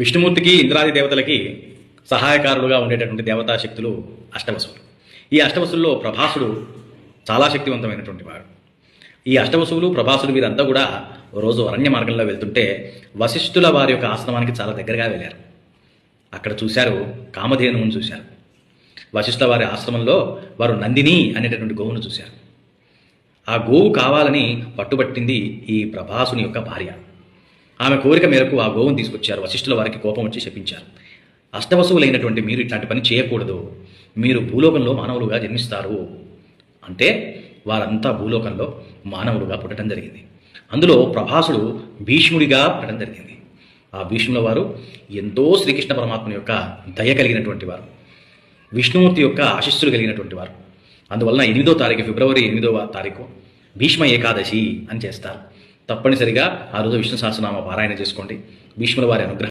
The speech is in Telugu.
విష్ణుమూర్తికి ఇంద్రాది దేవతలకి సహాయకారులుగా ఉండేటటువంటి దేవతాశక్తులు అష్టవసువులు. ఈ అష్టవసుల్లో ప్రభాసుడు చాలా శక్తివంతమైనటువంటి వాడు. ఈ అష్టవసువులు ప్రభాసుడు వీరంతా కూడా రోజు అరణ్య మార్గంలో వెళ్తుంటే వశిష్ఠుల వారి యొక్క ఆశ్రమానికి చాలా దగ్గరగా వెళ్ళారు. అక్కడ చూశారు, కామధేనువును చూశారు. వశిష్ఠుల వారి ఆశ్రమంలో వారు నందిని అనేటటువంటి గోవును చూశారు. ఆ గోవు కావాలని పట్టుబట్టింది ఈ ప్రభాసుని యొక్క భార్య. ఆమె కోరిక మేరకు ఆ గోవును తీసుకొచ్చారు. వశిష్ఠుల వారికి కోపం వచ్చి శపించారు. అష్టవసువులైనటువంటి మీరు ఇట్లాంటి పని చేయకూడదు, మీరు భూలోకంలో మానవులుగా జన్మిస్తారు అంటే వారంతా భూలోకంలో మానవులుగా పుట్టడం జరిగింది. అందులో ప్రభాసుడు భీష్ముడిగా పుట్టడం జరిగింది. ఆ భీష్ముల వారు ఎంతో శ్రీకృష్ణ పరమాత్మ యొక్క దయ కలిగినటువంటి వారు, విష్ణుమూర్తి యొక్క ఆశీస్సులు కలిగినటువంటి వారు. అందువలన 8వ తారీఖు ఫిబ్రవరి 8వ తారీఖు భీష్మ ఏకాదశి అని చేస్తారు. తప్పనిసరిగా ఆ రోజు విష్ణు సహస్రనామ పారాయణ చేసుకోండి. భీష్ముల వారి అనుగ్రహం